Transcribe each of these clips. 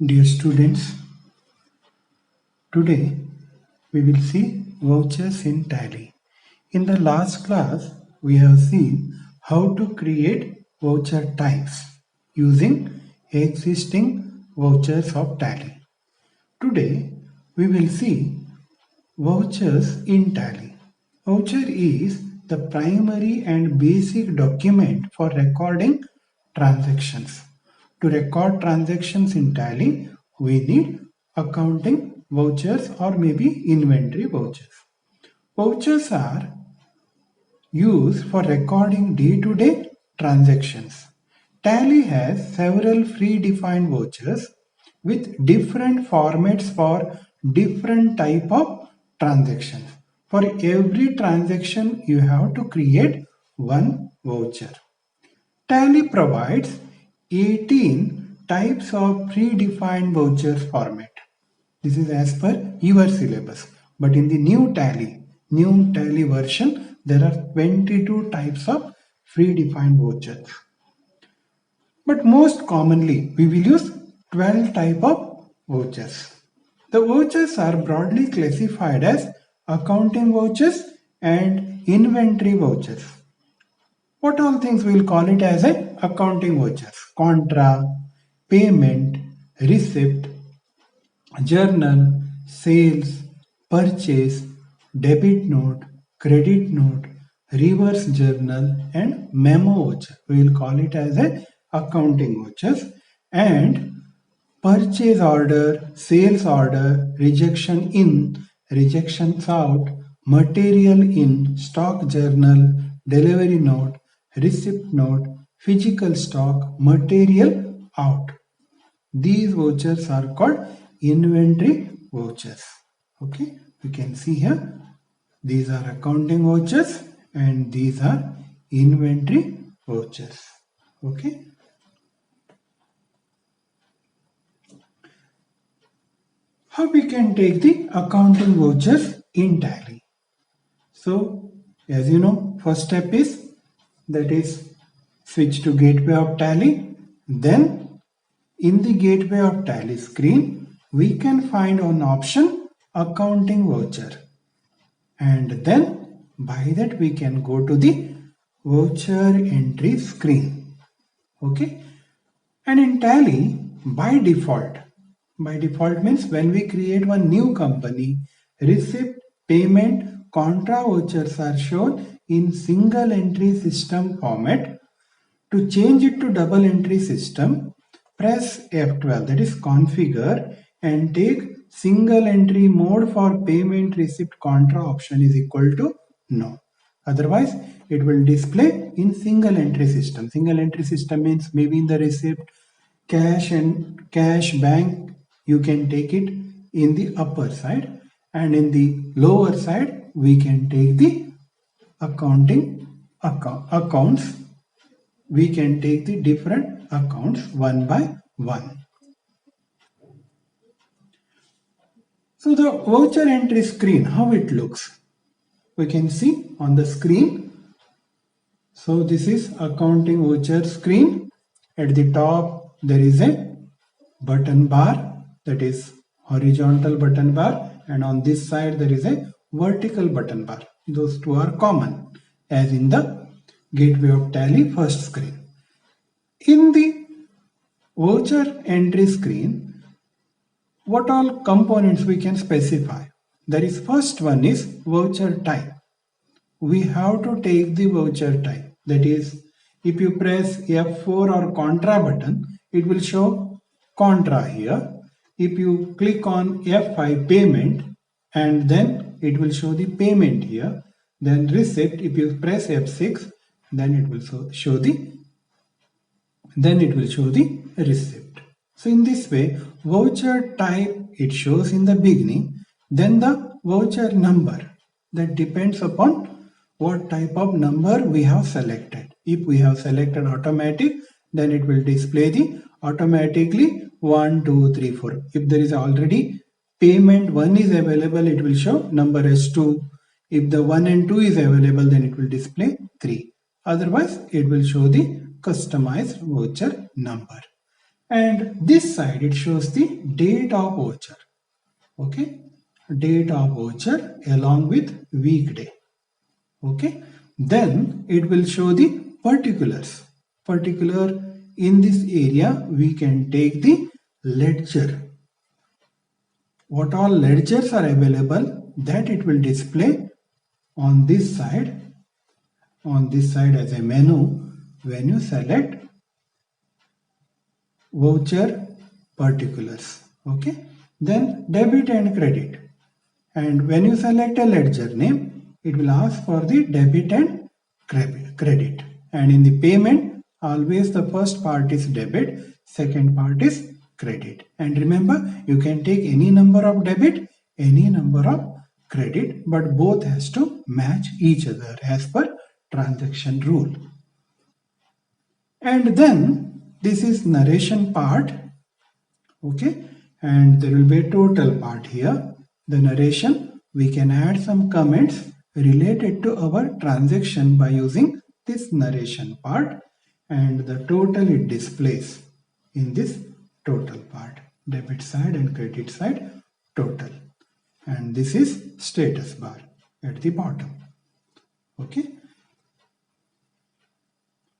Dear students, today we will see vouchers in Tally. In the last class, we have seen how to create voucher types using existing vouchers of Tally. Today, we will see vouchers in Tally. Voucher is the primary and basic document for recording transactions. To record transactions in Tally, we need accounting vouchers or maybe inventory vouchers. Vouchers are used for recording day-to-day transactions. Tally has several predefined vouchers with different formats for different type of transactions. For every transaction, you have to create one voucher. Tally provides 18 types of predefined vouchers format. This is as per your syllabus. But in the new Tally version, there are 22 types of predefined vouchers. But most commonly, we will use 12 type of vouchers. The vouchers are broadly classified as accounting vouchers and inventory vouchers. What all things we will call it as a accounting vouchers? Contra, payment, receipt, journal, sales, purchase, debit note, credit note, reverse journal and memo voucher. We will call it as a accounting vouchers. And purchase order, sales order, rejection in, rejections out, material in, stock journal, delivery note, receipt note, physical stock, material out. These vouchers are called inventory vouchers. Okay, you can see here, these are accounting vouchers and these are inventory vouchers. Okay. How we can take the accounting vouchers in Tally? So, as you know, first step is that is switch to gateway of Tally. Then in the gateway of Tally screen, we can find an option accounting voucher. And then by that we can go to the voucher entry screen. Okay. And in Tally, by default means when we create one new company, receipt, payment, contra vouchers are shown in single entry system format. To change it to double entry system, press F12, that is configure, and take single entry mode for payment receipt contra option is equal to no. Otherwise, it will display in single entry system. Single entry system means maybe in the receipt, cash and cash bank, you can take it in the upper side, and in the lower side, we can take the accounting accounts. We can take the different accounts one by one. So the voucher entry screen, how it looks, we can see on the screen. So this is accounting voucher screen. At the top there is a button bar, that is horizontal button bar, and on this side there is a vertical button bar. Those two are common as in the gateway of Tally first screen. In the voucher entry screen, what all components we can specify? There is first one is voucher type. We have to take the voucher type. That is, if you press F4 or contra button, it will show contra here. If you click on F5 payment, and then it will show the payment here. Then receipt, if you press F6, then it will show the receipt. So in this way, voucher type it shows in the beginning, then the voucher number, that depends upon what type of number we have selected. If we have selected automatic, then it will display the automatically 1, 2, 3, 4. If there is already payment 1 is available, it will show number as 2. If the 1 and 2 is available, then it will display 3. Otherwise, it will show the customized voucher number. And this side it shows the date of voucher. Okay, date of voucher along with weekday. Okay, then it will show the particulars. Particular in this area we can take the ledger. What all ledgers are available, that it will display on this side as a menu when you select voucher particulars. Okay, then debit and credit, and when you select a ledger name, it will ask for the debit and credit, and in the payment always the first part is debit, second part is credit. And remember, you can take any number of debit, any number of credit, but both has to match each other as per transaction rule. And then this is narration part. Okay, and there will be a total part here. The narration, we can add some comments related to our transaction by using this narration part, and the total it displays in this total part, debit side and credit side total, and this is status bar at the bottom. Okay,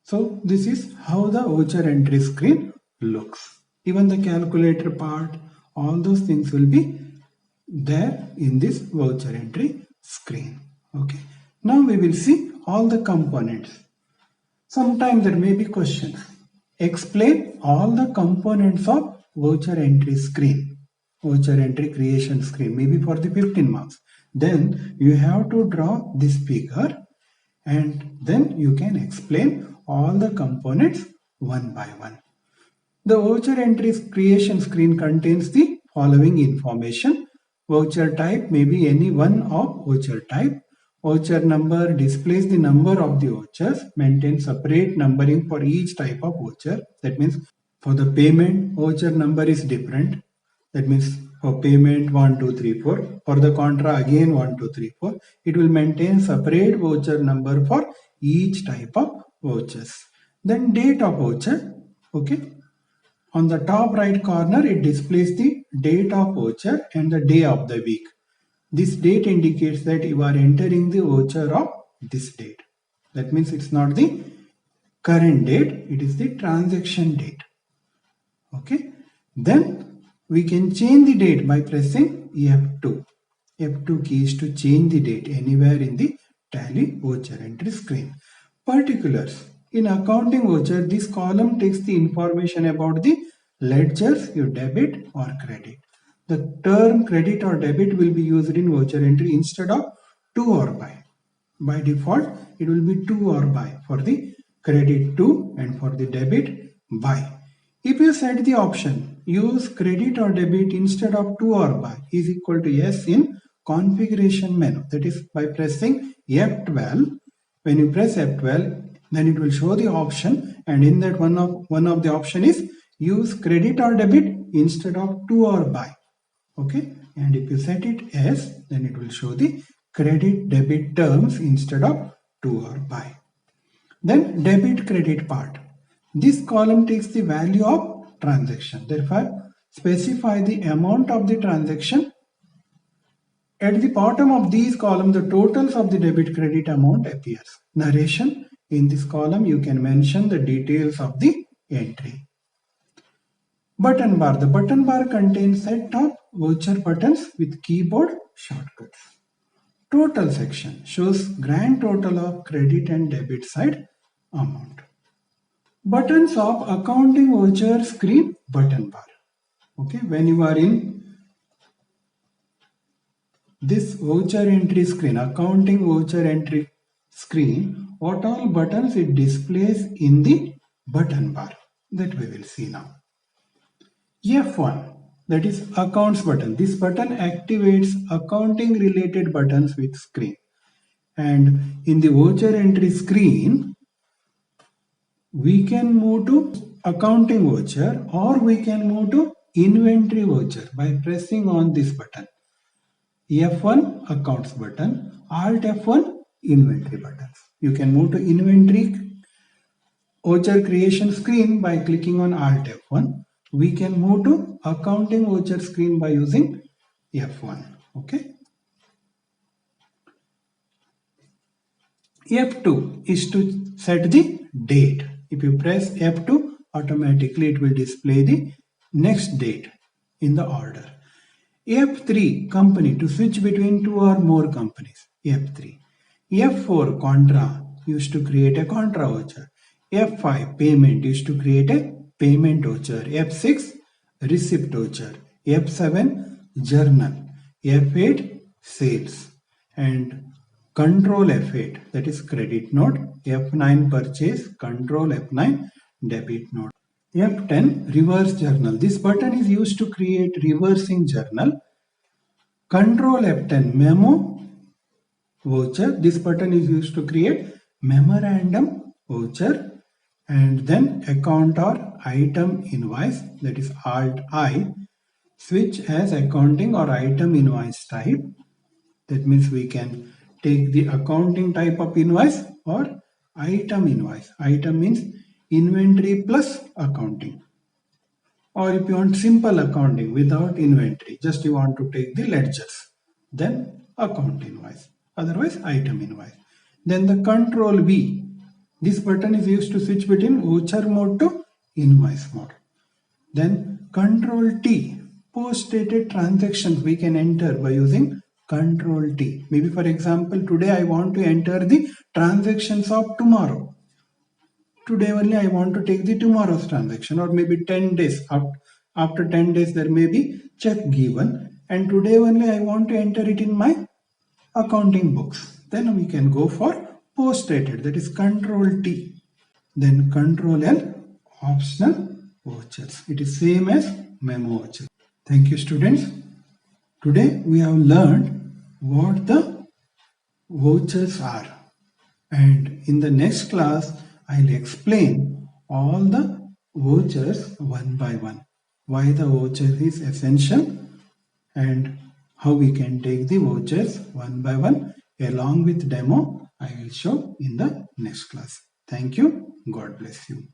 so this is how the voucher entry screen looks. Even the calculator part, all those things will be there in this voucher entry screen. Okay, now we will see all the components. Sometimes there may be questions. Explain all the components of voucher entry screen, voucher entry creation screen, maybe for the 15 marks. Then you have to draw this figure, and then you can explain all the components one by one. The voucher entry creation screen contains the following information. Voucher type may be any one of voucher type. Voucher number displays the number of the vouchers. Maintain separate numbering for each type of voucher. That means for the payment, voucher number is different. That means for payment 1, 2, 3, 4. For the contra again 1, 2, 3, 4. It will maintain separate voucher number for each type of vouchers. Then date of voucher. Okay. On the top right corner, it displays the date of voucher and the day of the week. This date indicates that you are entering the voucher of this date. That means it's not the current date, it is the transaction date. Okay. Then we can change the date by pressing F2. F2 key is to change the date anywhere in the Tally voucher entry screen. Particulars. In accounting voucher, this column takes the information about the ledgers, your debit or credit. The term credit or debit will be used in voucher entry instead of to or by. By default, it will be to or by. For the credit to and for the debit by. If you set the option use credit or debit instead of to or by is equal to yes in configuration menu. That is by pressing F12. When you press F12, then it will show the option, and in that one of the option is use credit or debit instead of to or by. Okay, and if you set it as, then it will show the credit debit terms instead of to or by. Then debit credit part. This column takes the value of transaction. Therefore, specify the amount of the transaction. At the bottom of these columns, the totals of the debit credit amount appears. Narration. In this column, you can mention the details of the entry. Button bar. The button bar contains set of voucher buttons with keyboard shortcuts. Total section shows grand total of credit and debit side amount. Buttons of accounting voucher screen button bar. Okay, when you are in this voucher entry screen, accounting voucher entry screen, what all buttons it displays in the button bar, that we will see now. F1, that is accounts button. This button activates accounting related buttons with screen. And in the voucher entry screen, we can move to accounting voucher or we can move to inventory voucher by pressing on this button. F1 accounts button, Alt F1 inventory buttons. You can move to inventory voucher creation screen by clicking on Alt F1. we can move to accounting voucher screen by using F1. Okay. F2 is to set the date. If you press F2, automatically it will display the next date in the order. F3 company to switch between two or more companies. F3. F4 contra used to create a contra voucher. F5 payment used to create a payment voucher. F6 receipt voucher. F7 journal. F8 sales. And control F8, that is credit note. F9 purchase. Control F9 debit note. F10 reverse journal. This button is used to create reversing journal. Control F10 memo voucher. This button is used to create memorandum voucher. And then account or item invoice, that is Alt I. Switch as accounting or item invoice type. That means we can take the accounting type of invoice or item invoice. Item means inventory plus accounting. Or if you want simple accounting without inventory, just you want to take the ledgers, then account invoice, otherwise item invoice. Then the control V, this button is used to switch between voucher mode to invoice mode. Then control T, post-dated transactions we can enter by using control T. Maybe for example, today I want to enter the transactions of tomorrow. Today only I want to take the tomorrow's transaction, or maybe 10 days. After 10 days there may be check given, and today only I want to enter it in my accounting books. Then we can go for post dated, that is control T. Then control L, optional vouchers. It is same as memo voucher. Thank you students. Today we have learned what the vouchers are, and in the next class I'll explain all the vouchers one by one. Why the voucher is essential and how we can take the vouchers one by one along with demo I will show in the next class. Thank you. God bless you.